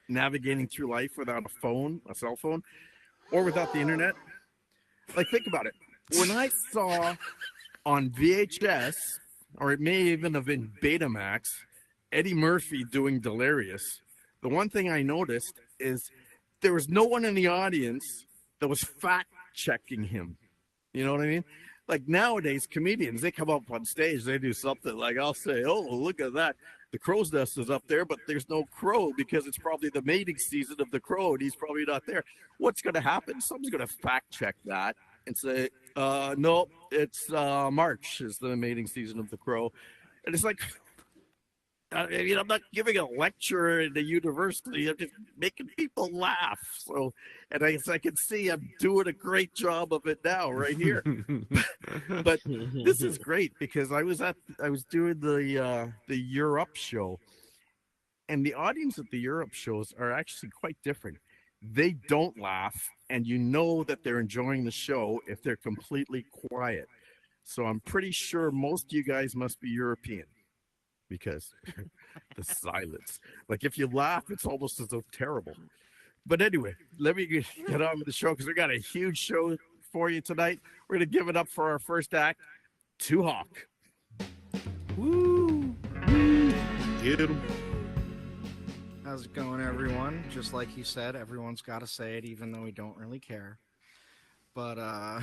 navigating through life without a cell phone, or without the internet. Like, think about it. When I saw on VHS, or it may even have been Betamax, Eddie Murphy doing Delirious, the one thing I noticed is there was no one in the audience that was fact checking him. You know what I mean? Like nowadays, comedians, they come up on stage, they do something like, I'll say, oh, look at that. The crow's nest is up there, but there's no crow because it's probably the mating season of the crow and he's probably not there. What's going to happen? Someone's going to fact check that and say, no, it's March is the mating season of the crow. And it's like, I'm not giving a lecture in the university. I'm just making people laugh. So, and I can see I'm doing a great job of it now, right here. But this is great because I was doing the Europe show, and the audience at the Europe shows are actually quite different. They don't laugh, and you know that they're enjoying the show if they're completely quiet. So I'm pretty sure most of you guys must be European because the silence. Like if you laugh, it's almost as though terrible. But anyway, let me get on with the show because we got a huge show for you tonight. We're going to give it up for our first act, Two Hawk. Woo! Get 'em. How's it going, everyone? Just like he said, everyone's got to say it, even though we don't really care. But,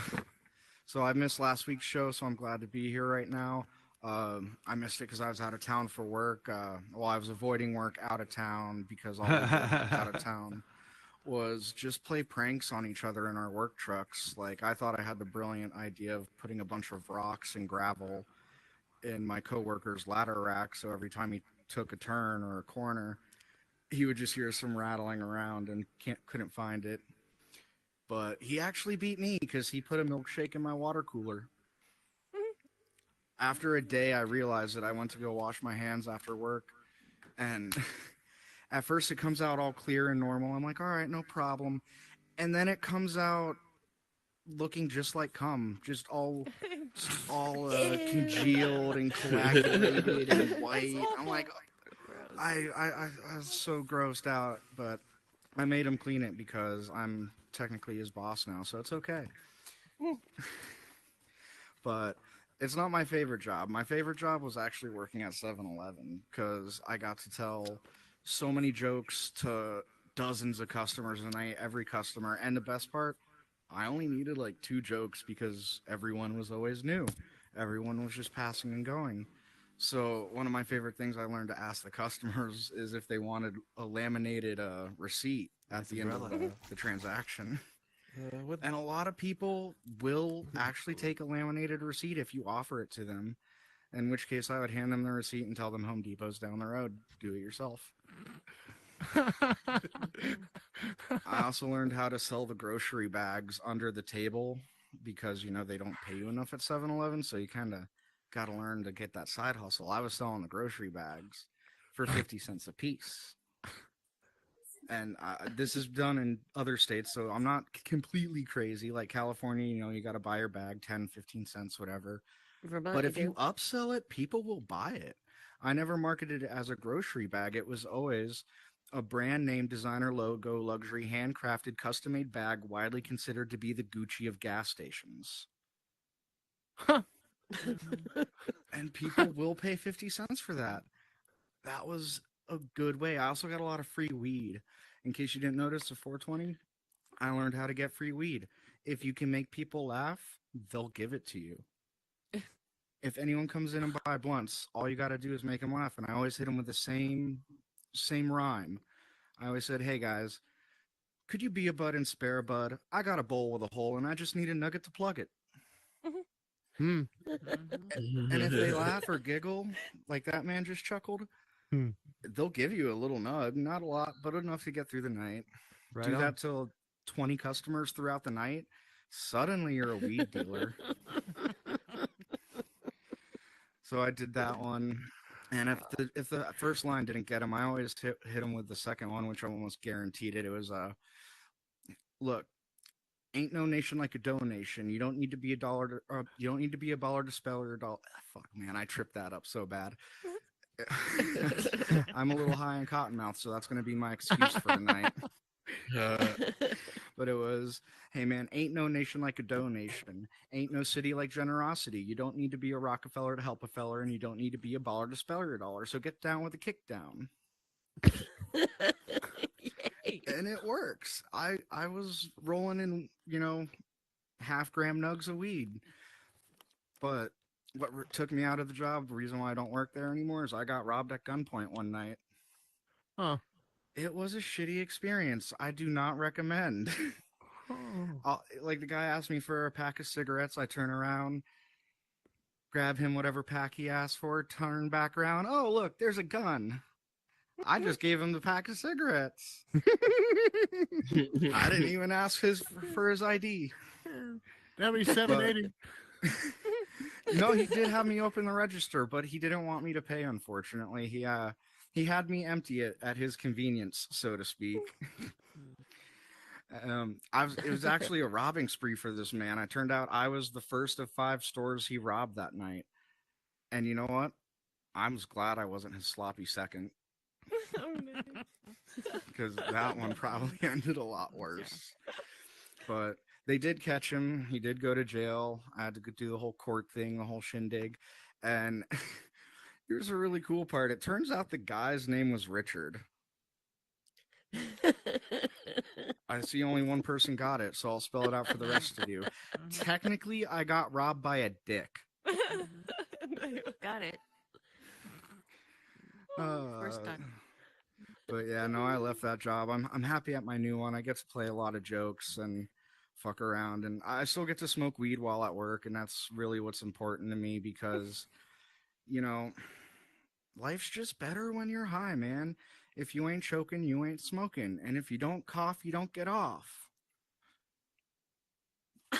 so I missed last week's show, so I'm glad to be here right now. I missed it because I was out of town for work. I was avoiding work out of town because all we did out of town was just play pranks on each other in our work trucks. Like, I thought I had the brilliant idea of putting a bunch of rocks and gravel in my coworker's ladder rack, so every time he took a turn or a corner, he would just hear some rattling around and couldn't find it. But he actually beat me because he put a milkshake in my water cooler. After a day, I realized that I went to go wash my hands after work, and at first it comes out all clear and normal. I'm like, all right, no problem. And then it comes out looking just like cum, just all congealed and coagulated and white. I'm like, I was so grossed out, but I made him clean it because I'm technically his boss now, so it's okay. But it's not my favorite job. My favorite job was actually working at 7-Eleven because I got to tell so many jokes to dozens of customers a night, every customer. And the best part, I only needed like 2 jokes because everyone was always new. Everyone was just passing and going. So one of my favorite things I learned to ask the customers is if they wanted a laminated receipt at the end of the transaction. And a lot of people will actually take a laminated receipt if you offer it to them, in which case I would hand them the receipt and tell them Home Depot's down the road. Do it yourself. I also learned how to sell the grocery bags under the table because, they don't pay you enough at 7-Eleven, so you kind of got to learn to get that side hustle. I was selling the grocery bags for 50 cents a piece. And this is done in other states, so I'm not completely crazy. Like California, you got to buy your bag 10, 15 cents, whatever. Vermont, but if you upsell it, people will buy it. I never marketed it as a grocery bag. It was always a brand name, designer logo, luxury, handcrafted, custom-made bag, widely considered to be the Gucci of gas stations. Huh. And people will pay 50 cents for that. That was a good way. I also got a lot of free weed. In case you didn't notice, at 420, I learned how to get free weed. If you can make people laugh, they'll give it to you. If anyone comes in and buy blunts, all you got to do is make them laugh. And I always hit them with the same rhyme. I always said, hey guys, could you be a bud and spare a bud? I got a bowl with a hole and I just need a nugget to plug it. And if they laugh or giggle, like that man just chuckled, they'll give you a little nug. Not a lot, but enough to get through the night. Right do on. that till 20 customers throughout the night. Suddenly you're a weed dealer. So I did that one. And if the first line didn't get him, I always hit him with the second one, which I almost guaranteed it. It was, look, ain't no nation like a donation. You don't need to be a dollar to, you don't need to be a baller to spell your dollar. Fuck, man, I tripped that up so bad. I'm a little high on cottonmouth, so that's going to be my excuse for tonight. But it was, hey man, ain't no nation like a donation. Ain't no city like generosity. You don't need to be a Rockefeller to help a feller, and you don't need to be a baller to spell your dollar. So get down with the kick down. Yay. And it works. I was rolling in, half-gram nugs of weed. But what took me out of the job, the reason why I don't work there anymore, is I got robbed at gunpoint one night. Huh. It was a shitty experience. I do not recommend. Like the guy asked me for a pack of cigarettes. I turn around, grab him whatever pack he asked for, turn back around. Oh, look, there's a gun. I just gave him the pack of cigarettes. I didn't even ask for his ID. That'd be 780. No, he did have me open the register, but he didn't want me to pay, unfortunately. He had me empty it at his convenience, so to speak. It was actually a robbing spree for this man. It turned out I was the first of 5 stores he robbed that night. And you know what? I was glad I wasn't his sloppy second. Oh, no. Because that one probably ended a lot worse. But they did catch him. He did go to jail. I had to do the whole court thing, the whole shindig. And here's a really cool part. It turns out the guy's name was Richard. I see only one person got it, so I'll spell it out for the rest of you. Technically, I got robbed by a dick. Got it. First time. But yeah, no, I left that job. I'm happy at my new one. I get to play a lot of jokes and fuck around, and I still get to smoke weed while at work, and that's really what's important to me because, life's just better when you're high, man. If you ain't choking, you ain't smoking, and if you don't cough, you don't get off.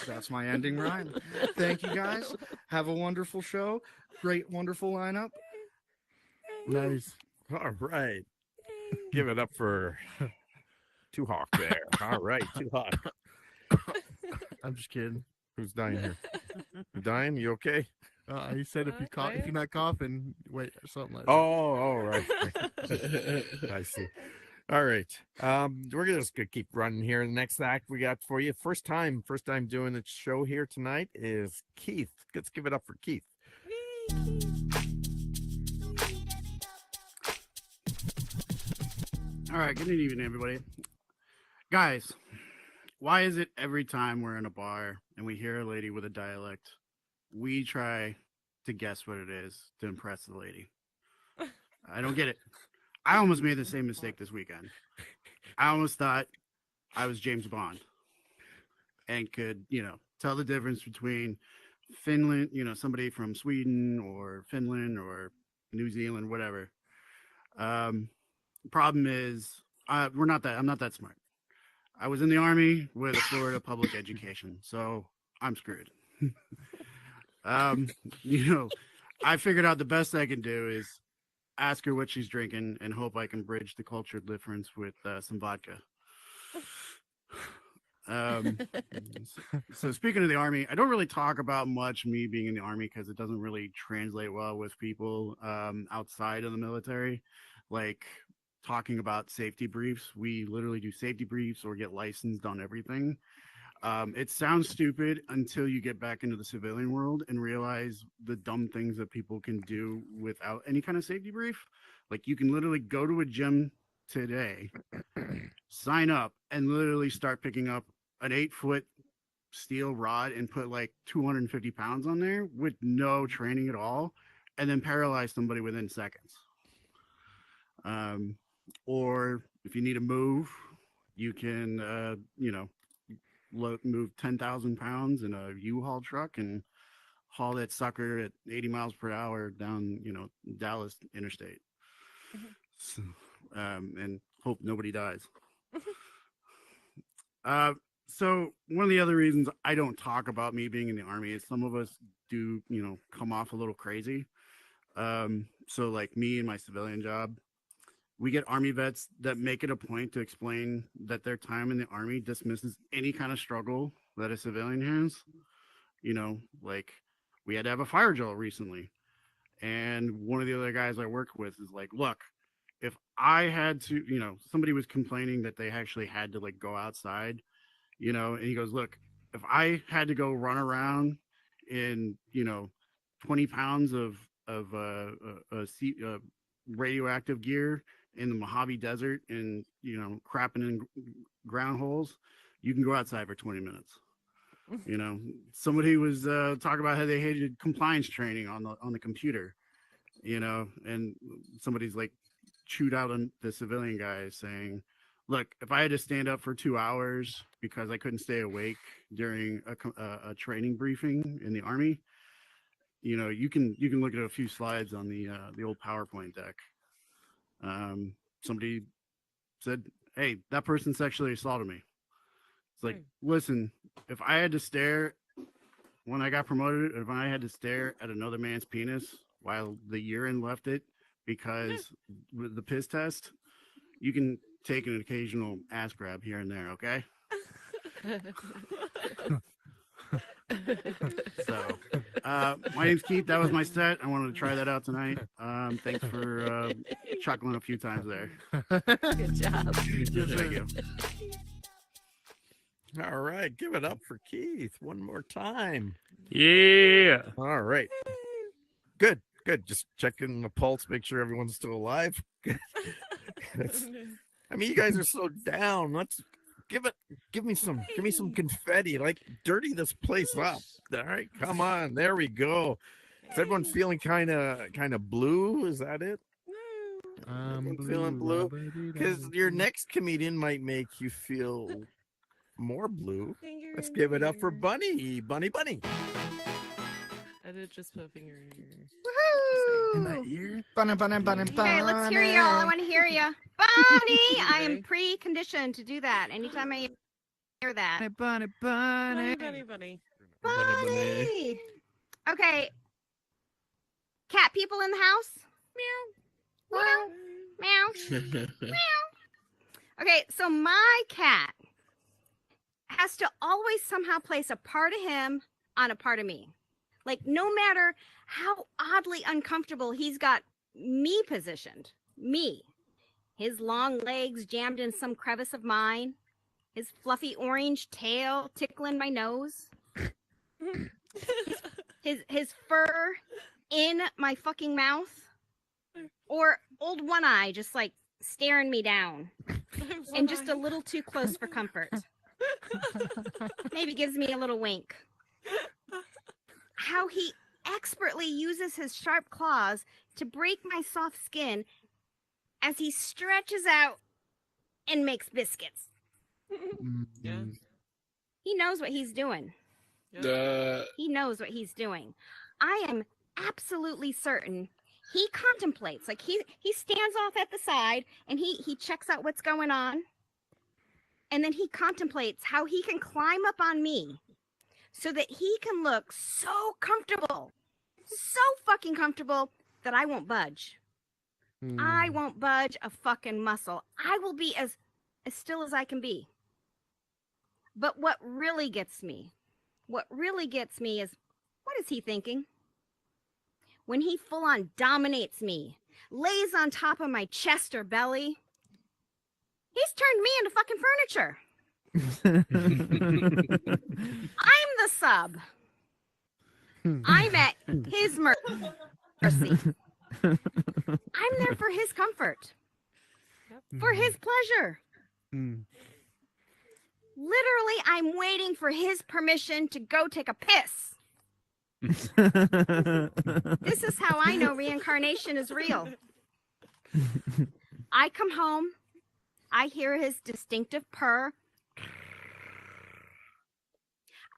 That's my ending rhyme. Thank you guys. Have a wonderful show. Great, wonderful lineup. Nice. All right. Give it up for Two Hawk there. All right, Two Hawk. I'm just kidding. Who's dying here? You dying? You okay? He said if you're not coughing, wait, or something like that. Oh, right. I see. All right. We're just gonna keep running here. The next act we got for you, first time doing the show here tonight is Keith. Let's give it up for Keith. All right, good evening, everybody. Guys, why is it every time we're in a bar and we hear a lady with a dialect, we try to guess what it is to impress the lady? I don't get it. I almost made the same mistake this weekend. I almost thought I was James Bond and could, tell the difference between Finland, somebody from Sweden or Finland or New Zealand, whatever. Problem is, I'm not that smart. I was in the Army with a Florida public education, so I'm screwed. I figured out the best I can do is ask her what she's drinking and hope I can bridge the culture difference with some vodka. So speaking of the Army, I don't really talk about much me being in the Army because it doesn't really translate well with people outside of the military. Like talking about safety briefs, we literally do safety briefs or get licensed on everything. It sounds stupid until you get back into the civilian world and realize the dumb things that people can do without any kind of safety brief. Like you can literally go to a gym today, sign up, and literally start picking up an 8-foot steel rod and put like 250 pounds on there with no training at all, and then paralyze somebody within seconds. Or if you need to move, you can, move 10,000 pounds in a U-Haul truck and haul that sucker at 80 miles per hour down, Dallas interstate. So, and hope nobody dies. So one of the other reasons I don't talk about me being in the Army is some of us do, come off a little crazy. So like me and my civilian job, we get Army vets that make it a point to explain that their time in the Army dismisses any kind of struggle that a civilian has. Like we had to have a fire drill recently. And one of the other guys I work with is like, look, if I had to, somebody was complaining that they actually had to like go outside, and he goes, look, if I had to go run around in, 20 pounds of radioactive gear in the Mojave Desert and, crapping in ground holes, you can go outside for 20 minutes. Somebody was talking about how they hated compliance training on the computer, and somebody's like chewed out on the civilian guy saying, look, if I had to stand up for 2 hours because I couldn't stay awake during a training briefing in the Army, you can look at a few slides on the old PowerPoint deck. Somebody said, hey, that person sexually assaulted me. It's like, listen, if I had to stare when I got promoted, if I had to stare at another man's penis while the urine left it because with the piss test, you can take an occasional ass grab here and there, okay? So, my name's Keith. That was my set. I wanted to try that out tonight. Thanks for chuckling a few times there. Good job. Thank you. All right, give it up for Keith one more time. Yeah. All right. Good. Just checking the pulse, make sure everyone's still alive. I mean, you guys are so down. Let's give me some confetti. Like, dirty this place up. All right, come on. There we go. Is everyone feeling kind of blue? Is that it? I'm Feeling blue? Because your next comedian might make you feel more blue. Let's give it up for Bunny. Bunny. I did just put a finger in your ear. In that ear? Bunny. Okay, let's hear y'all. I want to hear you. Bunny! I am pre-conditioned to do that. Anytime I hear that. Bunny. Okay. Cat people in the house? Meow. Meow. Okay, so my cat has to always somehow place a part of him on a part of me. Like, no matter how oddly uncomfortable he's got me positioned, his long legs jammed in some crevice of mine, his fluffy orange tail tickling my nose, his fur in my fucking mouth, or old One Eye just like staring me down and just a little too close for comfort. Maybe gives me a little wink. How he expertly uses his sharp claws to break my soft skin as he stretches out and makes biscuits. Yeah. He knows what he's doing. He knows what he's doing. I am absolutely certain he contemplates. Like, he stands off at the side and he checks out what's going on. And then he contemplates how he can climb up on me so that he can look so comfortable, so fucking comfortable that I won't budge. I won't budge a fucking muscle. I will be as still as I can be. But what really gets me is, what is he thinking? When he full on dominates me, lays on top of my chest or belly, he's turned me into fucking furniture. I'm the sub. I'm at his mercy. I'm there for his comfort, for his pleasure. Literally, I'm waiting for his permission to go take a piss. This is how I know reincarnation is real. I come home, I hear his distinctive purr.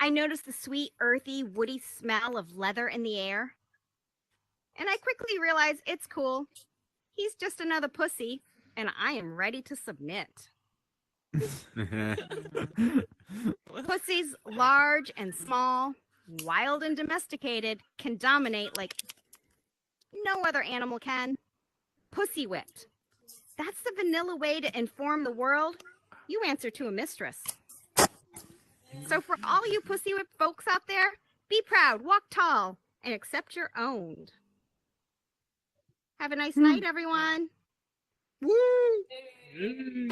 I notice the sweet, earthy, woody smell of leather in the air. And I quickly realize it's cool. He's just another pussy, and I am ready to submit. Pussies, large and small, wild and domesticated, can dominate like no other animal can. Pussy whipped. That's the vanilla way to inform the world. You answer to a mistress. So for all you pussy whipped folks out there, be proud, walk tall, and accept you're owned. Have a nice night, everyone. Woo! Yeah.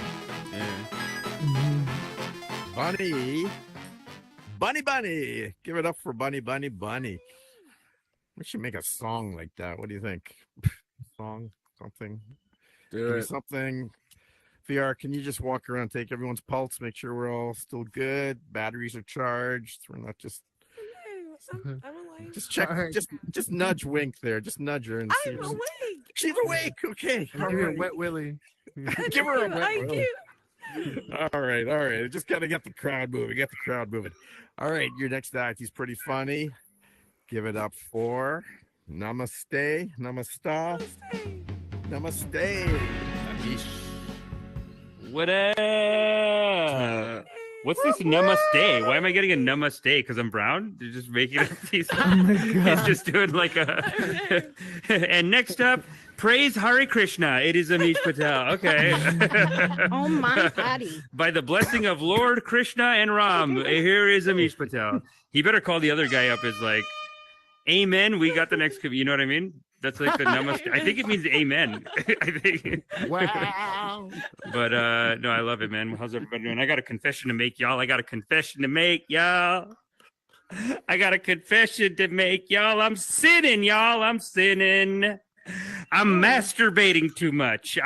Bunny. Give it up for Bunny. We should make a song like that. What do you think? Song, something. Do it. Something. VR, can you just walk around, take everyone's pulse, make sure we're all still good, batteries are charged, we're not just I'm alive. just check, just nudge Wink there, just nudge her and see. I'm awake. She's awake. Okay. Give her a wet willy. Give her a wet I willy. do. All right. Just gotta get the crowd moving. All right, your next act is pretty funny. Give it up for Namaste. Amish. What up? What's this namaste? Why am I getting a namaste? Because I'm brown? They're just making it. He's just doing like a. And next up, praise Hare Krishna. It is Amish Patel. Okay. Oh my buddy. By the blessing of Lord Krishna and Ram, here is Amish Patel. He better call the other guy up as like, amen. We got the next. You know what I mean? That's like the namaste. I think it means amen. I think. Wow. But no, I love it, man. How's everybody doing? I got a confession to make, y'all. I'm sinning, y'all. I'm masturbating too much.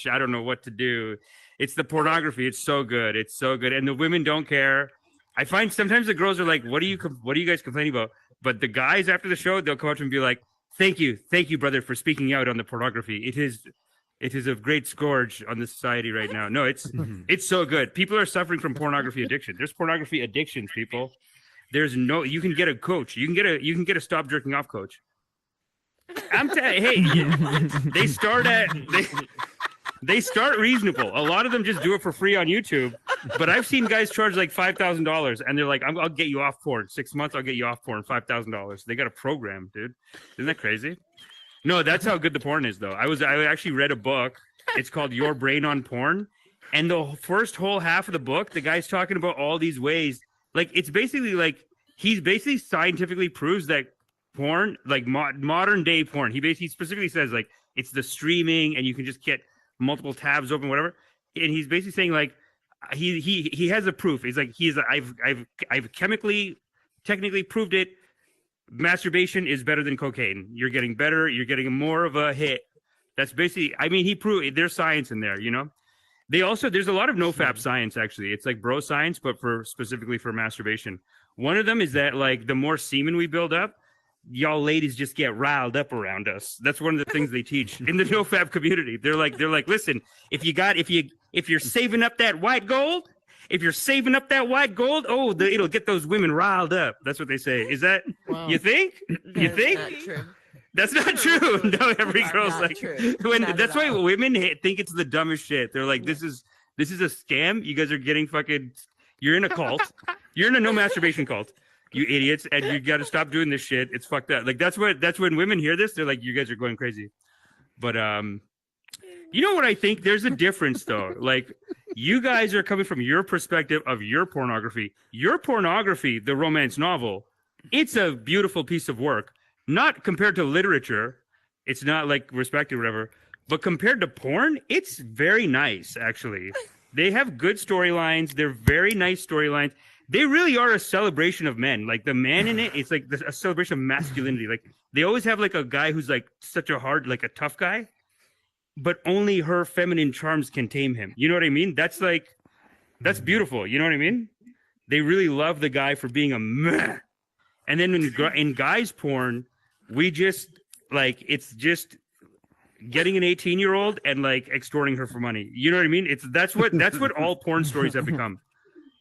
I don't know what to do. It's the pornography. It's so good. And the women don't care. I find sometimes the girls are like, what are you guys complaining about? But the guys after the show, they'll come up to me and be like, thank you, brother, for speaking out on the pornography. It is a great scourge on the society right now. No, it's so good. People are suffering from pornography addiction. There's pornography addictions, people. You can get a coach. You can get a stop jerking off coach. I'm telling you, hey, they start reasonable. A lot of them just do it for free on YouTube. But I've seen guys charge like $5,000 and they're like, I'll get you off porn. 6 months, I'll get you off porn, $5,000. They got a program, dude. Isn't that crazy? No, that's how good the porn is, though. I actually read a book. It's called Your Brain on Porn. And the first whole half of the book, the guy's talking about all these ways. Like, it's basically like, he basically scientifically proves that porn, like modern day porn, he specifically says, like, it's the streaming and you can just get multiple tabs open, whatever. And he's basically saying, like, he has a proof. He's like, I've technically proved it. Masturbation is better than cocaine. You're getting better. You're getting more of a hit. That's basically, I mean, he proved there's science in there, you know? There's a lot of nofap science, actually. It's like bro science, but specifically for masturbation. One of them is that, like, the more semen we build up, y'all ladies just get riled up around us. That's one of the things they teach in the nofap community. They're like, listen, if you're saving up that white gold, it'll get those women riled up. That's what they say. Is that, wow. You think? Not true. That's not true. No, every girl's like, that's why women think it's the dumbest shit. They're like, this is a scam. You guys are getting you're in a cult. You're in a no masturbation cult. You idiots, and you got to stop doing this shit. It's fucked up. Like that's when women hear this, they're like, you guys are going crazy. But you know what I think? There's a difference though. Like you guys are coming from your perspective of your pornography. Your pornography, the romance novel, it's a beautiful piece of work. Not compared to literature, it's not like respected or whatever. But compared to porn, it's very nice actually. They have good storylines. They're very nice storylines. They really are a celebration of men. Like the man in it, it's like a celebration of masculinity. Like they always have like a guy who's like such a tough guy, but only her feminine charms can tame him. You know what I mean? That's beautiful. You know what I mean? They really love the guy for being a meh. And then in guys porn, we just like, it's just getting an 18-year-old and like extorting her for money. You know what I mean? That's what all porn stories have become.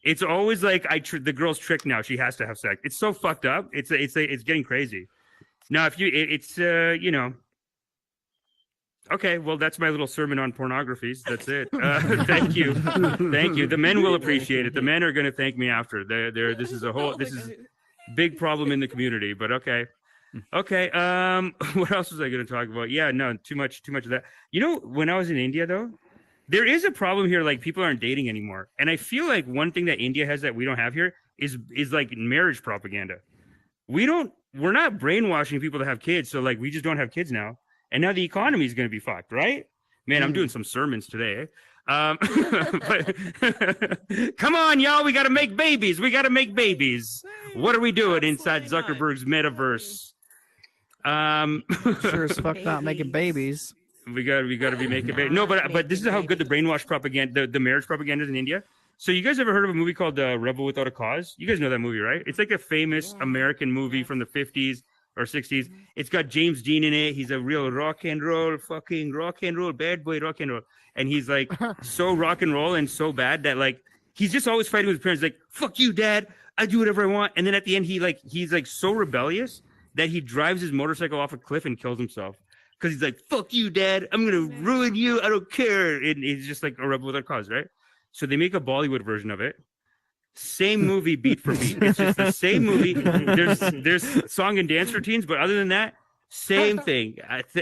It's always like the girl's tricked now. She has to have sex. It's so fucked up. It's getting crazy. Now, if you know, okay. Well, that's my little sermon on pornographies. That's it. Thank you. The men will appreciate it. The men are going to thank me after. This is big problem in the community. But okay. What else was I going to talk about? Yeah, no, too much of that. You know, when I was in India though, there is a problem here. Like people aren't dating anymore. And I feel like one thing that India has that we don't have here is like marriage propaganda. We don't we're not brainwashing people to have kids. So like, we just don't have kids now. And now the economy is going to be fucked, right? Man, I'm doing some sermons today. But come on, y'all. We got to make babies. We got to make babies. What are we doing inside Zuckerberg's metaverse? Sure as fuck not making babies. We got to be making babies. No, but this is how good the brainwash propaganda, the marriage propaganda is in India. So you guys ever heard of a movie called Rebel Without a Cause? You guys know that movie, right? It's like a famous American movie from the 50s or 60s. It's got James Dean in it. He's a real rock and roll, bad boy rock and roll. And he's like so rock and roll and so bad that like he's just always fighting with his parents, like, fuck you, dad. I do whatever I want. And then at the end, he's like so rebellious that he drives his motorcycle off a cliff and kills himself. Because he's like, fuck you, dad. I'm going to ruin you. I don't care. And he's just like a rebel without a cause, right? So they make a Bollywood version of it. Same movie, beat for beat. It's just the same movie. There's song and dance routines, but other than that, same thing.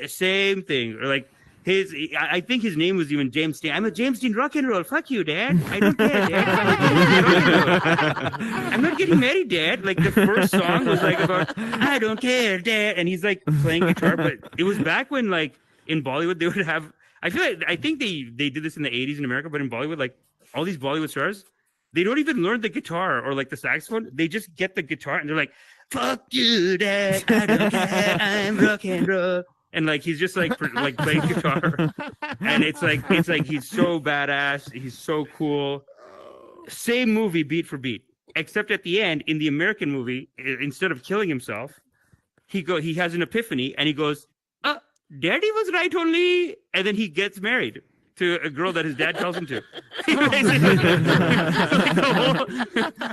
Same thing. Or like I think his name was even James Dean. I'm a James Dean rock and roll. Fuck you, dad. I don't care, dad. I'm not getting married, dad. Like the first song was like about I don't care, dad, and he's like playing guitar. But it was back when like in Bollywood they would have. I think they did this in the 80s in America, but in Bollywood, like all these Bollywood stars, they don't even learn the guitar or like the saxophone. They just get the guitar and they're like, fuck you, dad. I don't care. I'm rock and roll. And like he's just like playing guitar. And it's like he's so badass. He's so cool. Same movie beat for beat. Except at the end, in the American movie, instead of killing himself, he has an epiphany and he goes, Daddy was right only, and then he gets married to a girl that his dad tells him to.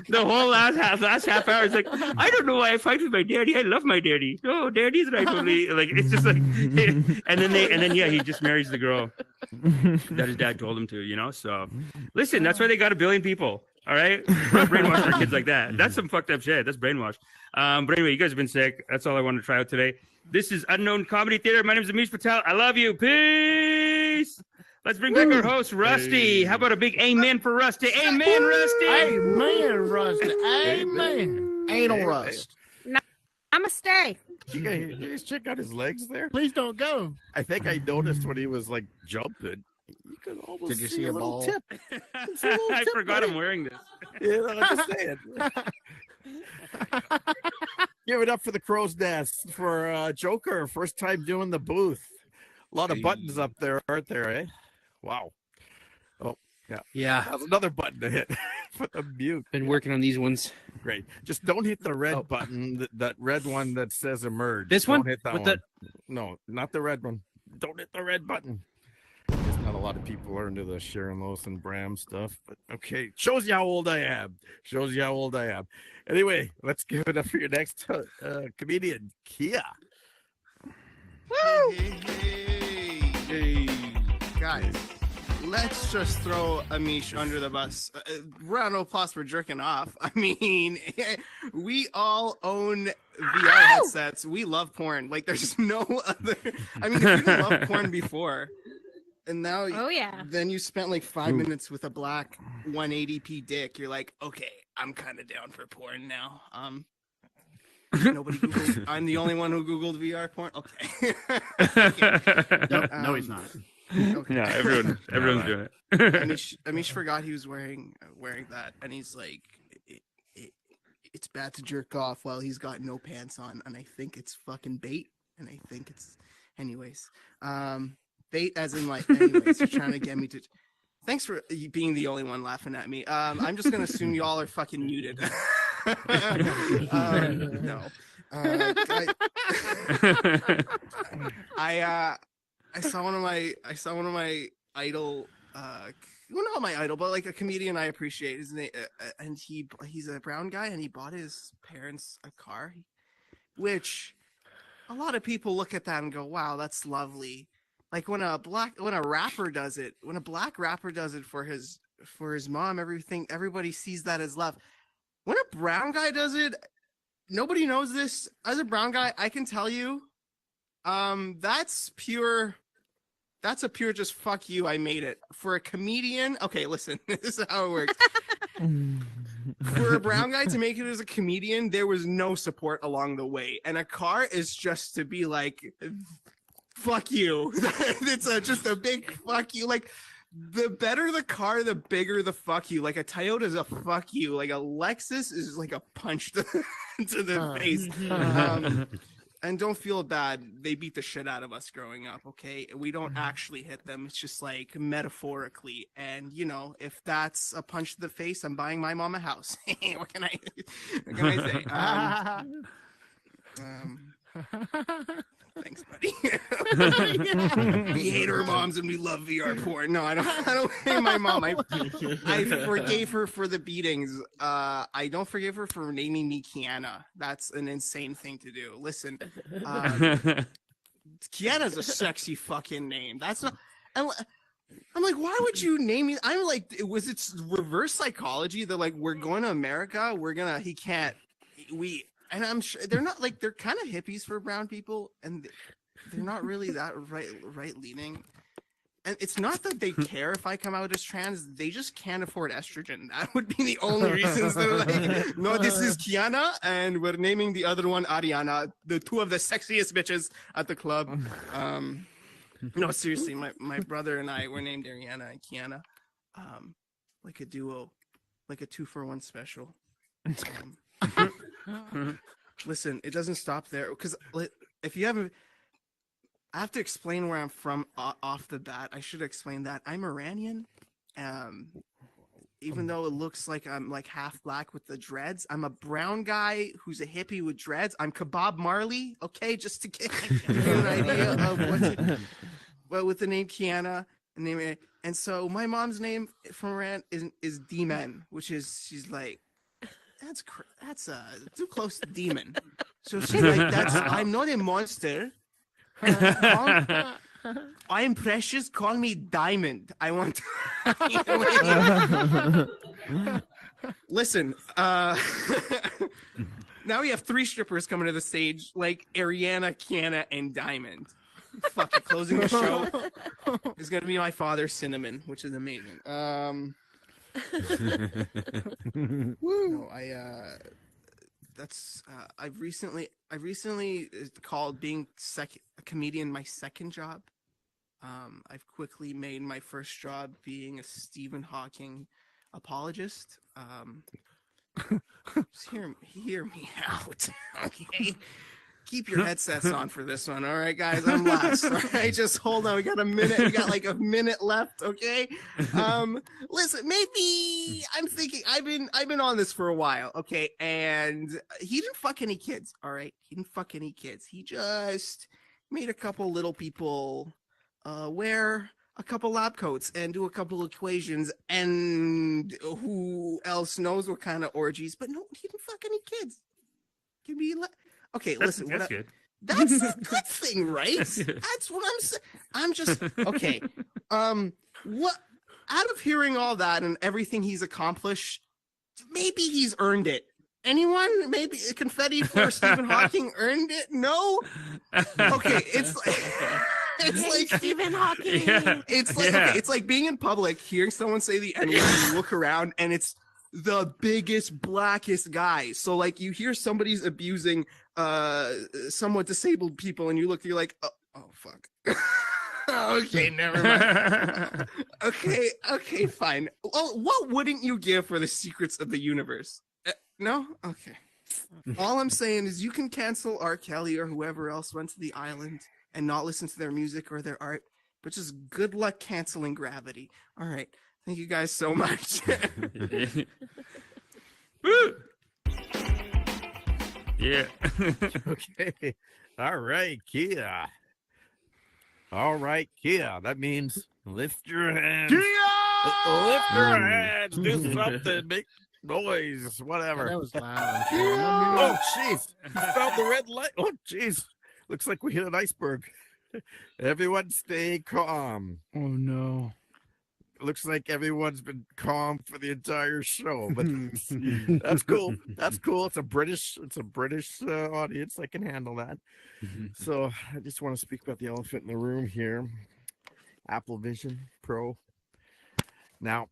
the whole last half hour is like, I don't know why I fight with my daddy. I love my daddy. No, daddy's right only. Like it's just like, and then he just marries the girl that his dad told him to. You know. So listen, that's why they got 1 billion people. All right, we're not brainwashing our kids like that. That's some fucked up shit. That's brainwash. But anyway, you guys have been sick. That's all I wanted to try out today. This is Unknown Comedy Theater. My name is Amish Patel. I love you. Peace. Let's bring back our host, Rusty. How about a big amen for Rusty? Amen, Rusty. Amen, Rusty. Amen. Anal rust. Namaste. You guys check out his legs there? Please don't go. I think I noticed when he was like jumping. You could almost Did you see a little ball? tip. I forgot I'm wearing this. You know, I'm just saying. Give it up for the Crow's Nest for Joker. First time doing the booth. A lot of buttons up there, aren't there, eh? Wow. Oh, yeah. Yeah. That's another button to hit for the mute. Been working on these ones. Great. Just don't hit the red button, that red one that says emerge. This don't one? Hit that With one. No, not the red one. Don't hit the red button. There's not a lot of people are into the Sharon Lois and Bram stuff, but okay. Shows you how old I am. Shows you how old I am. Anyway, let's give it up for your next comedian, Kia. Woo! Hey. Guys, let's just throw Amish under the bus. Round of applause for jerking off. I mean, we all own VR headsets. We love porn. Like, there's no other. I mean, if you didn't love porn before, and now, then you spent like 5 minutes with a black 180p dick. You're like, okay, I'm kind of down for porn now. Nobody Googled. I'm the only one who Googled VR porn. Okay. Okay. No, he's not. Okay. No, everyone's doing it. Amish forgot he was wearing that, and he's like, it's bad to jerk off while he's got no pants on, and I think it's fucking bait, and I think it's, anyways, bait as in like, anyways, you're trying to get me to. Thanks for being the only one laughing at me. I'm just gonna assume y'all are fucking muted. No. I saw one of my idol, well, not my idol, but like a comedian I appreciate. His name, and he's a brown guy, and he bought his parents a car, which a lot of people look at that and go, "Wow, that's lovely." Like when a black rapper does it, when a black rapper does it for his mom, everybody sees that as love. When a brown guy does it, nobody knows this. As a brown guy, I can tell you, that's a pure just fuck you, I made it. For a comedian, okay, listen, this is how it works. For a brown guy to make it as a comedian, there was no support along the way, and a car is just to be like, "Fuck you." It's just a big fuck you. Like, the better the car, the bigger the fuck you. Like a Toyota is a fuck you. Like a Lexus is like a punch to the face. And don't feel bad. They beat the shit out of us growing up, okay? We don't actually hit them. It's just like metaphorically. And, you know, if that's a punch to the face, I'm buying my mom a house. What can I say? Thanks, buddy. We hate our moms and we love VR porn. No, I don't hate my mom. I forgave her for the beatings. I don't forgive her for naming me Kiana. That's an insane thing to do. Listen, Kiana's a sexy fucking name. That's not. I'm like, why would you name me? I'm like, was it reverse psychology? They're like, we're going to America. And I'm sure they're not like, they're kind of hippies for brown people, and they're not really that right leaning. And it's not that they care if I come out as trans, they just can't afford estrogen. That would be the only reasons. They're like, no, this is Kiana, and we're naming the other one Ariana, the two of the sexiest bitches at the club. No, seriously, my brother and I were named Ariana and Kiana, like a duo, like a 2-for-1 special. Listen, it doesn't stop there, because if you haven't, I have to explain where I'm from off the bat. I should explain that I'm Iranian. Even though it looks like I'm like half black with the dreads, I'm a brown guy who's a hippie with dreads. I'm Kebab Marley, okay, just to get an idea of what's it. But with the name Kiana, and so my mom's name from Iran is Demon, which is, she's like, that's too close to demon. So she's like, I'm not a monster. I'm precious. Call me Diamond. I want to... Listen, now we have 3 strippers coming to the stage, like Ariana, Kiana, and Diamond. Fuck it, closing the show is gonna be my father, Cinnamon, which is amazing. No, I've recently called being a comedian my second job. I've quickly made my first job being a Stephen Hawking apologist. Just hear me out, okay? Keep your headsets on for this one, all right, guys? I'm last. All right, just hold on. We got a minute. We got like a minute left, okay? Listen, maybe I'm thinking I've been on this for a while, okay? And he didn't fuck any kids, all right? He didn't fuck any kids. He just made a couple little people wear a couple lab coats and do a couple equations, and who else knows what kind of orgies? But no, he didn't fuck any kids. Can be okay, listen. That's good. That's a good thing, right? That's what I'm saying. I'm just okay. What? Out of hearing all that and everything he's accomplished, maybe he's earned it. Anyone? Maybe confetti for Stephen Hawking earned it? No. Okay, it's like Stephen Hawking. Yeah. It's like okay, it's like being in public, hearing someone say the N-word, and you look around, and it's the biggest, blackest guy. So like you hear somebody's abusing somewhat disabled people, and you're like, oh fuck. Okay, never mind. Okay, fine. Well, what wouldn't you give for the secrets of the universe? No? Okay. All I'm saying is you can cancel R. Kelly or whoever else went to the island and not listen to their music or their art, but just good luck canceling gravity. All right. Thank you guys so much. Woo! Yeah. Okay. All right, Kia. All right, Kia. That means lift your hands. Lift your hands. Do something. Make noise. Whatever. That was loud. Oh, jeez. Found the red light. Oh, jeez. Looks like we hit an iceberg. Everyone stay calm. Oh, no. Looks like everyone's been calm for the entire show, but that's cool. That's cool. It's a British audience. I can handle that. So I just want to speak about the elephant in the room here. Apple Vision Pro. Now,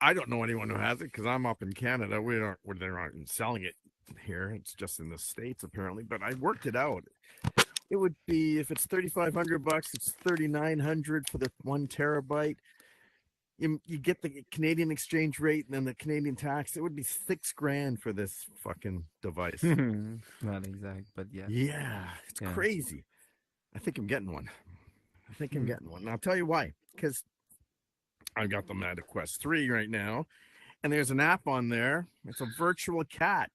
I don't know anyone who has it because I'm up in Canada. They're not selling it here. It's just in the States apparently. But I worked it out. It would be, if it's $3,500, it's $3,900 for the 1 terabyte. You get the Canadian exchange rate and then the Canadian tax. It would be $6,000 for this fucking device. Not exact, but yeah. Yeah, it's crazy. I think I'm getting one. And I'll tell you why. Because I got the Meta Quest 3 right now, and there's an app on there. It's a virtual cat.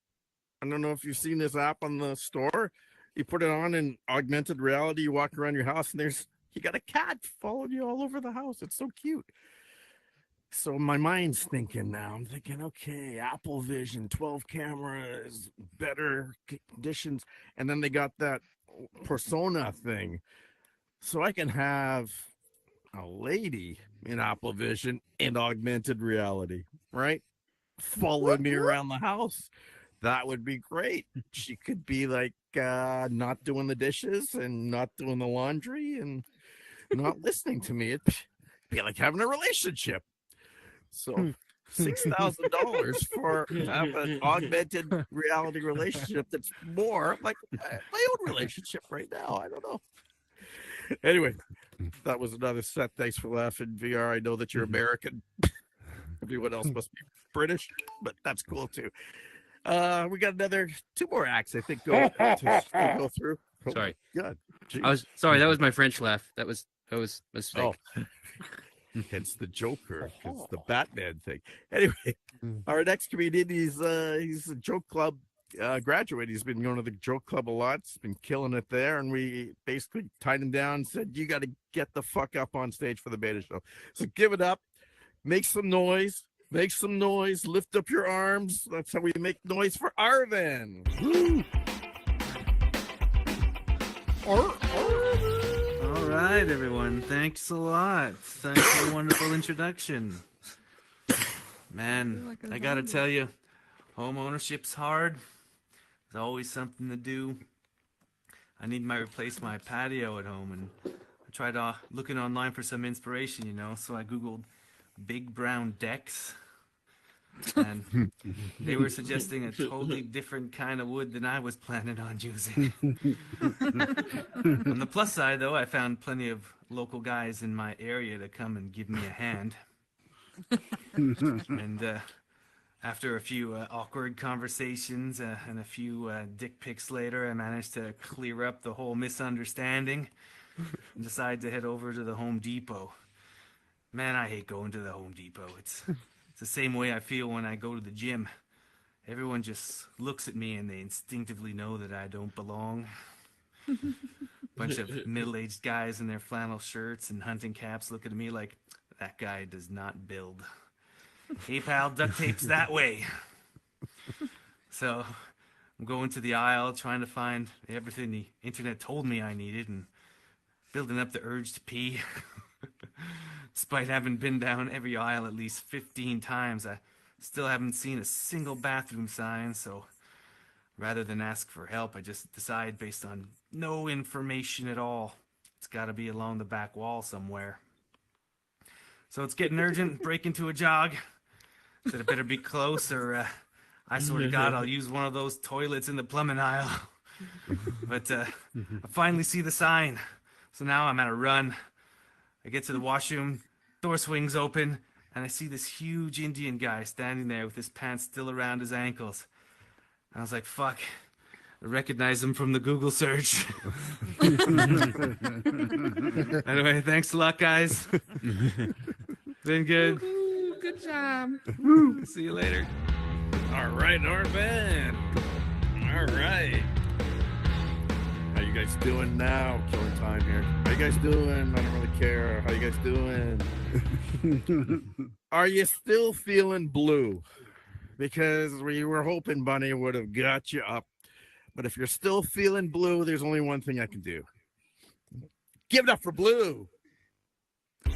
I don't know if you've seen this app on the store. You put it on in augmented reality. You walk around your house, and you got a cat following you all over the house. It's so cute. So my mind's thinking now. I'm thinking, okay, Apple Vision, 12 cameras, better conditions, and then they got that Persona thing, so I can have a lady in Apple Vision in augmented reality, right? Following me around the house. That would be great. She could be like not doing the dishes and not doing the laundry and not listening to me. It'd be like having a relationship. So $6,000 for have an augmented reality relationship that's more like my own relationship right now. I don't know. Anyway, that was another set. Thanks for laughing, VR. I know that you're American. Everyone else must be British, but that's cool too. We got 2 more acts, I think, to go through. Oh, sorry. God. I was sorry. That was my French laugh. That was a mistake. Oh. It's the Joker. It's the Batman thing. Anyway, our next comedian, he's a joke club graduate. He's been going to the joke club a lot. He's been killing it there. And we basically tied him down and said, you got to get the fuck up on stage for the Beta Show. So give it up. Make some noise. Make some noise. Lift up your arms. That's how we make noise for Arvin. All right, everyone. Thanks a lot. Thanks for the wonderful introduction. Man, I gotta tell you, home ownership's hard. There's always something to do. I need to replace my patio at home, and I tried looking online for some inspiration, so I Googled big brown decks. And they were suggesting a totally different kind of wood than I was planning on using. On the plus side, though, I found plenty of local guys in my area to come and give me a hand. And after a few awkward conversations and a few dick pics later, I managed to clear up the whole misunderstanding and decided to head over to the Home Depot. Man, I hate going to the Home Depot. It's the same way I feel when I go to the gym. Everyone just looks at me and they instinctively know that I don't belong. Bunch of middle-aged guys in their flannel shirts and hunting caps looking at me like, that guy does not build. Hey, pal, duct tape's that way. So I'm going to the aisle trying to find everything the internet told me I needed and building up the urge to pee. Despite having been down every aisle at least 15 times, I still haven't seen a single bathroom sign, so rather than ask for help, I just decide based on no information at all. It's got to be along the back wall somewhere. So it's getting urgent, break into a jog. Said it better be close or I swear to God I'll use one of those toilets in the plumbing aisle. But I finally see the sign, so now I'm at a run. I get to the washroom, door swings open, and I see this huge Indian guy standing there with his pants still around his ankles. And I was like, fuck, I recognize him from the Google search. Anyway, thanks a lot, guys. Been good. Good job. See you later. All right, Arvin. All right. How you guys doing now? Killing time here. How you guys doing? I don't really care. How you guys doing? Are you still feeling blue? Because we were hoping Bunny would have got you up. But if you're still feeling blue, there's only one thing I can do. Give it up for Blue. Good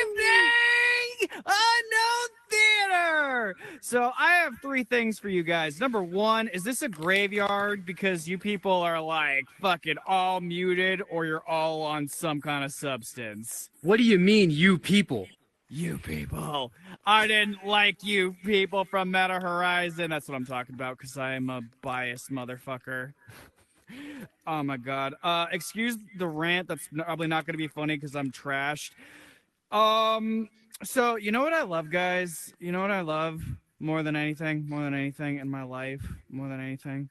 evening, Unknown Theater. So I have 3 things for you guys. Number 1, is this a graveyard? Because you people are like fucking all muted or you're all on some kind of substance. What do you mean, you people? You people. I didn't like you people from Meta Horizon. That's what I'm talking about because I am a biased motherfucker. Oh my god. Excuse the rant. That's probably not going to be funny because I'm trashed. So you know what I love, guys? You know what I love more than anything in my life, more than anything?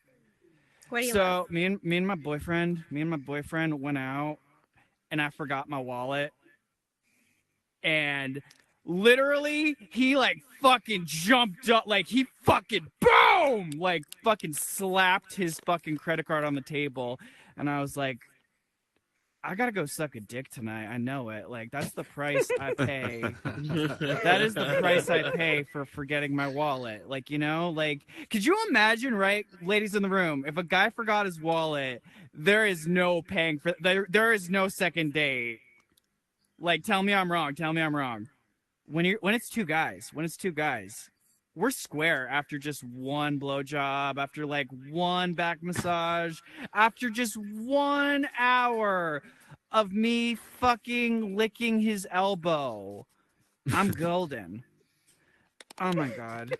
What do you so love? me and my boyfriend went out and I forgot my wallet. And literally he like fucking jumped up, like he fucking boom, like fucking slapped his fucking credit card on the table. And I was like, I gotta go suck a dick tonight. I know it. Like, that's the price I pay. That is the price I pay for forgetting my wallet. Like, you know, like, could you imagine, right, ladies in the room, if a guy forgot his wallet, there is no paying for, there is no second date. Like, tell me I'm wrong. Tell me I'm wrong. When it's two guys, we're square after just one blowjob, after like one back massage, after just 1 hour of me fucking licking his elbow. I'm golden. Oh my god.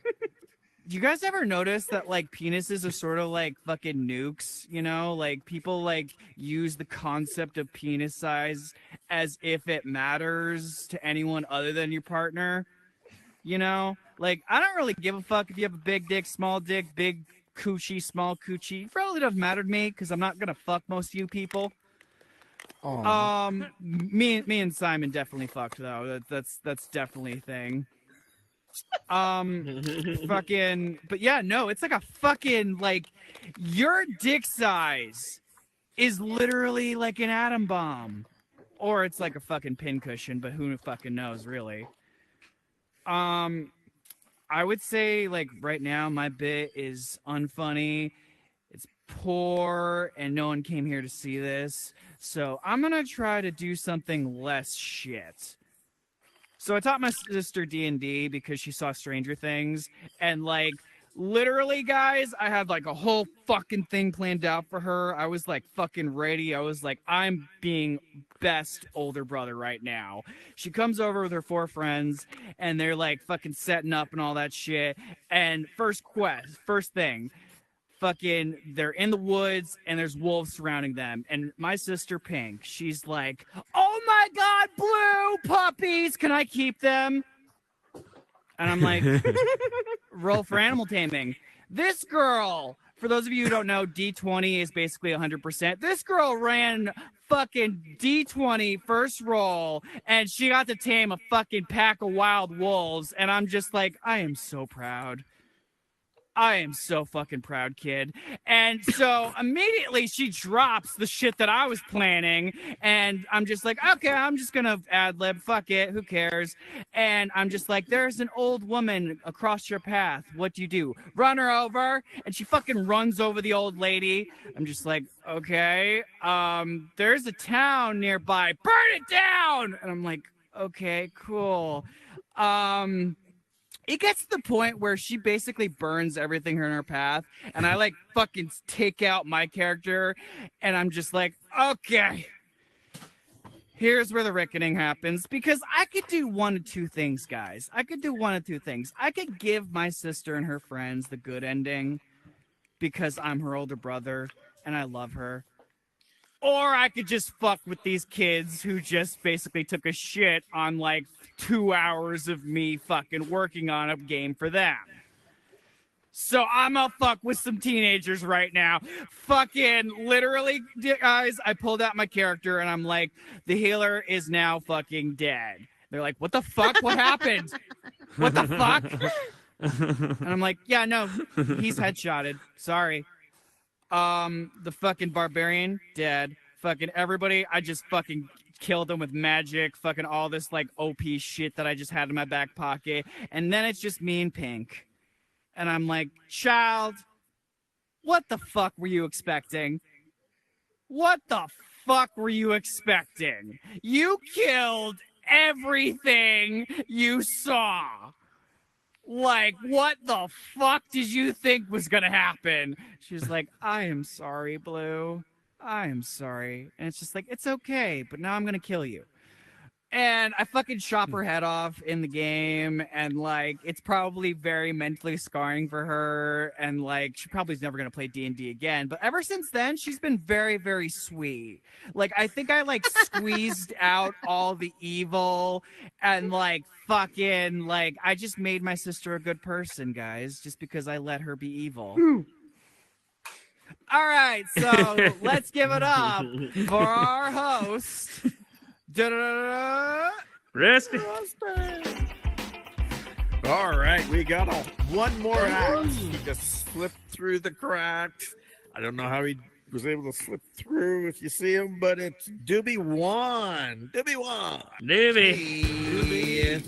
Do you guys ever notice that like penises are sort of like fucking nukes, you know? Like people like use the concept of penis size as if it matters to anyone other than your partner. You know, like, I don't really give a fuck if you have a big dick, big coochie, small coochie. It really doesn't matter to me because I'm not going to fuck most of you people. Aww. Me and Simon definitely fucked, though. That's definitely a thing. Fucking, but yeah, no, it's like a fucking, like, your dick size is literally like an atom bomb. Or it's like a fucking pincushion, but who fucking knows, really. I would say, like, right now, my bit is unfunny, it's poor, and no one came here to see this, so I'm gonna try to do something less shit. So I taught my sister D&D because she saw Stranger Things, and, like, literally, guys, I had, like, a whole fucking thing planned out for her. I was, like, fucking ready. I was like, I'm being best older brother right now. She comes over with her 4 friends, and they're, like, fucking setting up and all that shit. And first thing, fucking, they're in the woods, and there's wolves surrounding them. And my sister, Pink, she's like, oh my god, blue puppies! Can I keep them? And I'm like, roll for animal taming. This girl, for those of you who don't know, D20 is basically 100%. This girl ran fucking D20 first roll, and she got to tame a fucking pack of wild wolves. And I'm just like, I am so proud. I am so fucking proud, kid. And so immediately she drops the shit that I was planning, and I'm just like, okay, I'm just gonna ad-lib, fuck it, who cares? And I'm just like, there's an old woman across your path. What do you do? Run her over? And she fucking runs over the old lady. I'm just like, okay, there's a town nearby. Burn it down! And I'm like, okay, cool. It gets to the point where she basically burns everything in her path, and I like fucking take out my character, and I'm just like, okay, here's where the reckoning happens, because I could do one of two things, guys. I could give my sister and her friends the good ending because I'm her older brother and I love her. Or I could just fuck with these kids who just basically took a shit on like 2 hours of me fucking working on a game for them. So I'm gonna fuck with some teenagers right now. Fucking literally, guys, I pulled out my character and I'm like, the healer is now fucking dead. They're like, what the fuck? What happened? What the fuck? And I'm like, yeah, no, he's headshotted. Sorry. The fucking barbarian, dead. Fucking everybody, I just fucking killed them with magic. Fucking all this, like, OP shit that I just had in my back pocket. And then it's just me and Pink. And I'm like, child, what the fuck were you expecting? What the fuck were you expecting? You killed everything you saw. Like, what the fuck did you think was gonna happen? She's like, I am sorry, Blue. I am sorry. And it's just like, it's okay, but now I'm gonna kill you. And I fucking chop her head off in the game, and like it's probably very mentally scarring for her, and like she probably is never gonna play D&D again. But ever since then, she's been very, very sweet. Like I think I like squeezed out all the evil, and like fucking like I just made my sister a good person, guys, just because I let her be evil. All right, so let's give it up for our host. Rusty. All right, we got one more act. He just slipped through the cracks. I don't know how he was able to slip through if you see him, but it's Doobie One. Doobie One. Doobie.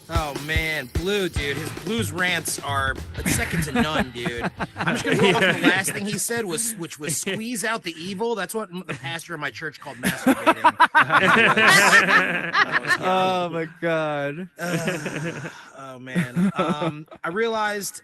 Oh man, Blue, dude. His Blue's rants are second to none, dude. I'm just gonna go off the last thing he said which was squeeze out the evil. That's what the pastor of my church called masturbating. Oh my god. Oh man. I realized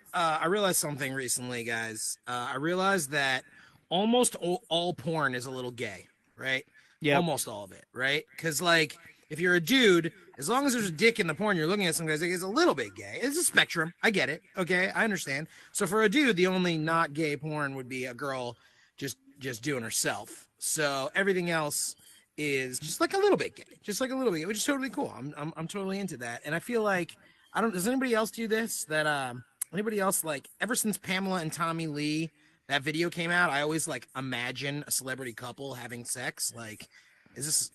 something recently, guys. I realized that almost all porn is a little gay, right? Yeah. Almost all of it, right? Because like if you're a dude, as long as there's a dick in the porn you're looking at, some guys, it's a little bit gay. It's a spectrum. I get it. Okay, I understand. So for a dude, the only not gay porn would be a girl just doing herself. So everything else is just like a little bit gay, just like a little bit, which is totally cool. I'm totally into that. And I feel like does anybody else do this? That anybody else like ever since Pamela and Tommy Lee that video came out, I always like imagine a celebrity couple having sex. Like, is this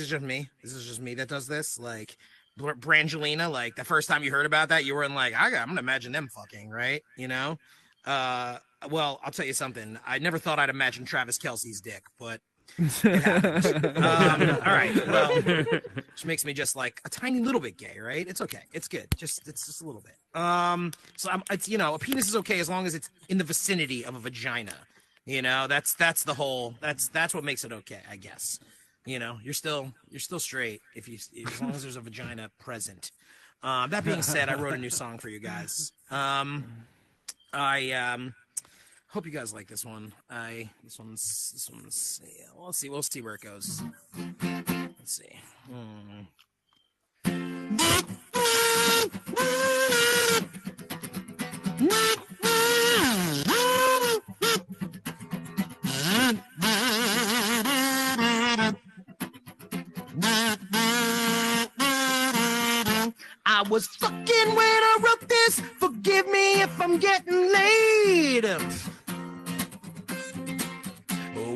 just me? Is this just me that does this? Like Brangelina, like the first time you heard about that, you were in like, I'm gonna imagine them fucking, right? You know? Well, I'll tell you something. I never thought I'd imagine Travis Kelce's dick, but it happened. All right. Well, which makes me just like a tiny little bit gay, right? It's okay. It's good. It's just a little bit. So it's a penis is okay as long as it's in the vicinity of a vagina. You know, that's the whole. That's what makes it okay, I guess. You know, you're still straight as long as there's a vagina present. That being said, I wrote a new song for you guys. I hope you guys like this one. This one's yeah, we'll see where it goes. Let's see. I was fucking when I wrote this. Forgive me if I'm getting laid.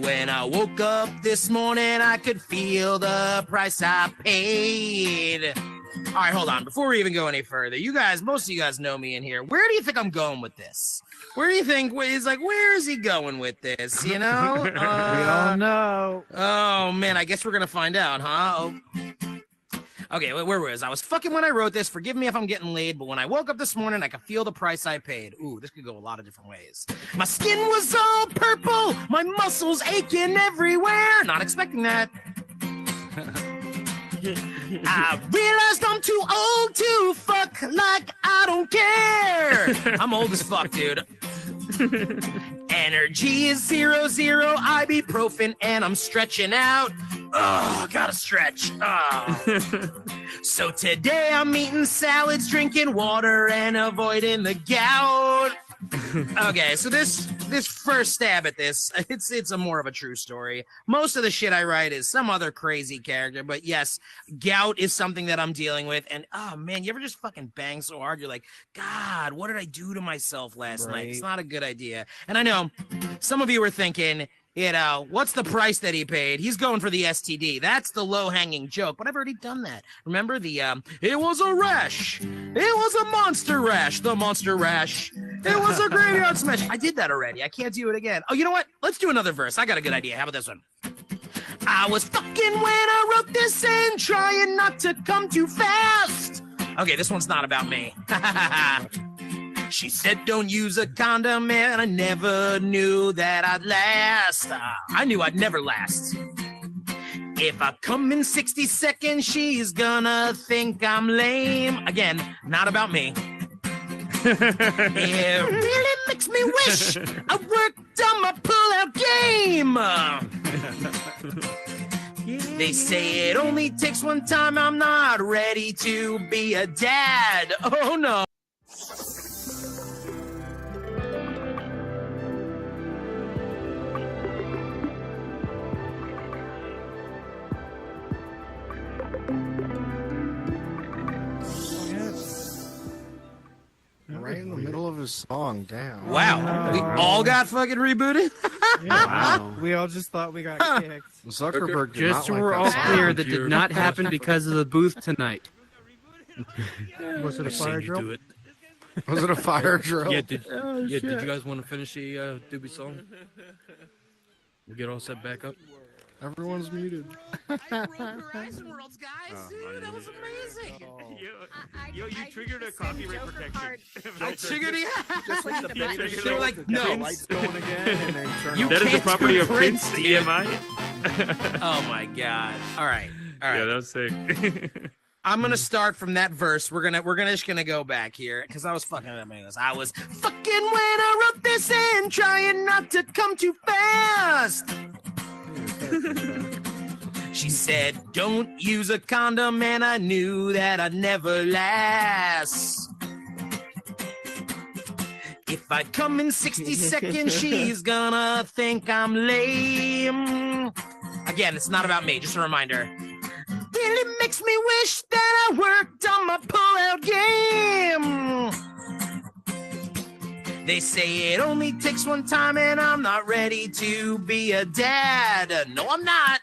When I woke up this morning, I could feel the price I paid. All right, hold on. Before we even go any further, most of you guys know me in here. Where do you think I'm going with this? Where do you think he's like? Where is he going with this? You know? We all know. Oh man, I guess we're gonna find out, huh? Oh. Okay, where was I? I was fucking when I wrote this. Forgive me if I'm getting laid, but when I woke up this morning, I could feel the price I paid. Ooh, this could go a lot of different ways. My skin was all purple, my muscles aching everywhere. Not expecting that. I realized I'm too old to fuck like I don't care. I'm old as fuck, dude. Energy is 0, ibuprofen, and I'm stretching out. Oh, gotta stretch. Oh. So today I'm eating salads, drinking water, and avoiding the gout. Okay, so this first stab at this, it's a more of a true story. Most of the shit I write is some other crazy character, but yes, gout is something that I'm dealing with. And oh man, you ever just fucking bang so hard you're like, God, what did I do to myself last night? It's not a good idea. And I know some of you were thinking, you know, what's the price that he paid? He's going for the STD. That's the low-hanging joke, but I've already done that. Remember the, it was a rash. It was a monster rash. The monster rash. It was a graveyard smash. I did that already. I can't do it again. Oh, you know what? Let's do another verse. I got a good idea. How about this one? I was fucking when I wrote this and trying not to come too fast. Okay, this one's not about me. She said don't use a condom and I never knew that I'd last. I knew I'd never last. If I come in 60 seconds, she's gonna think I'm lame. Again, not about me. It really makes me wish I worked on my pull-out game. They say it only takes one time. I'm not ready to be a dad. Oh no. Right in the middle of his song, damn. Wow, we all got fucking rebooted. Wow. We all just thought we got kicked. Zuckerberg did Just so not like we're that all song. clear, that did not happen because of the booth tonight. Was it a fire drill? Was it a fire drill? Yeah, did Oh, did shit. you guys want to finish the Doobie song? We get all set back up? Everyone's muted. Horizon Worlds, guys. Dude, that was amazing. Yo, you triggered a copyright protection. I triggered it. Just like the beta They were like, no. lights going again, and then turn You on. That is the can't property of screw Prince, Prince, dude. EMI. Oh my god. All right. Yeah, that was sick. I'm gonna start from that verse. We're just gonna go back here because I was fucking up my nose. I was fucking when I wrote this and trying not to come too fast. She said, "Don't use a condom," and I knew that I'd never last. If I come in 60 seconds, she's gonna think I'm lame. Again, it's not about me. Just a reminder. Really makes me wish that I worked on my pull-out game. They say it only takes one time, and I'm not ready to be a dad. No, I'm not.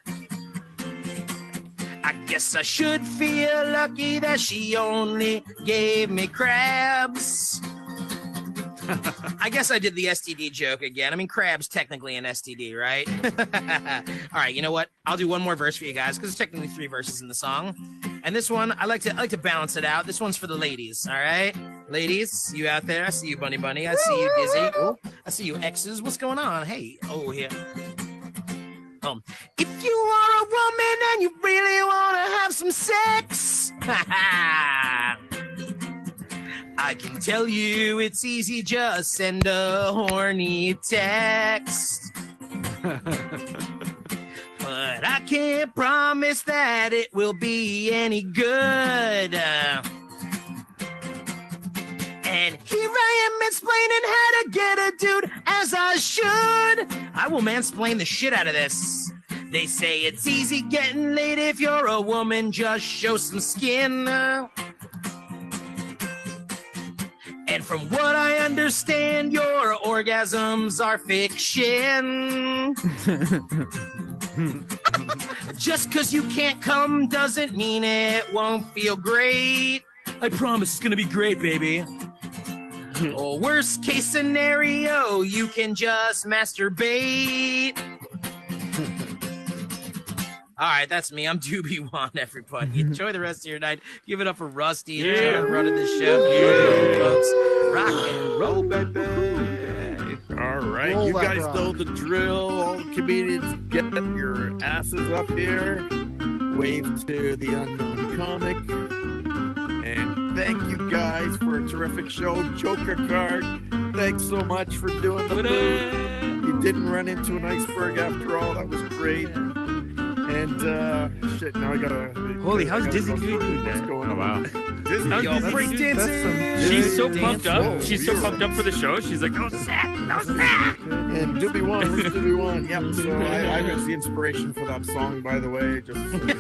I guess I should feel lucky that she only gave me crabs. I guess I did the STD joke again. I mean, crab's technically an STD, right? All right, you know what? I'll do one more verse for you guys because there's technically 3 verses in the song. And this one, I like to balance it out. This one's for the ladies, all right? Ladies, you out there? I see you, Bunny Bunny. I see you, Dizzy. Oh, I see you, X's. What's going on? Hey, oh, here. If you are a woman and you really want to have some sex, I can tell you it's easy, just send a horny text. But I can't promise that it will be any good. And here I am explaining how to get a dude as I should. I will mansplain the shit out of this. They say it's easy getting laid if you're a woman, just show some skin. And from what I understand, your orgasms are fiction. Just because you can't come doesn't mean it won't feel great. I promise it's gonna be great, baby. Or worst case scenario, you can just masturbate. All right, that's me. I'm Doobie Wan, everybody. Enjoy the rest of your night. Give it up for Rusty and running the show. Folks. Rock and roll, baby. All right, Roll you that guys rock. know the drill. All the comedians, get your asses up here. Wave to the unknown comic. And thank you guys for a terrific show. Joker card, thanks so much for doing the booth. You didn't run into an iceberg after all. That was great. And shit, now I gotta. Holy, how's I gotta Dizzy go doing through that? What's going on? Wow. Disney, How's yo, Dizzy that's- break dancing? She's so pumped up. She's so pumped up for the show. She's like, oh, Zach, no, Zach. And Doobie One, who's Doobie One? Yep. So I was the inspiration for that song, by the way. Just so you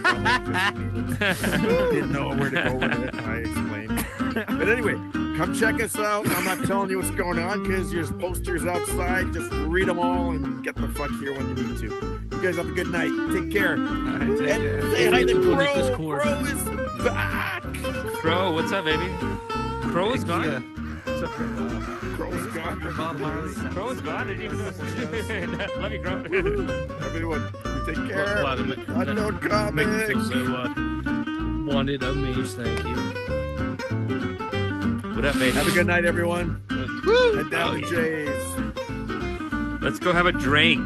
know, didn't know where to go with it. I explained. But anyway, come check us out. I'm not telling you what's going on because there's posters outside. Just read them all and get the fuck here when you need to. You guys have a good night. Take care. And say hi to Crow. Crow is back. Crow, what's up, baby? Crow is gone. Crow's gone. Crow is gone. I didn't even know. Love you, Crow. Everyone, take care. Unknown Make comic. me think so. Wanted amaze, thank you. What up, baby? Have a good night, everyone. Head down to Jay's. Let's go have a drink.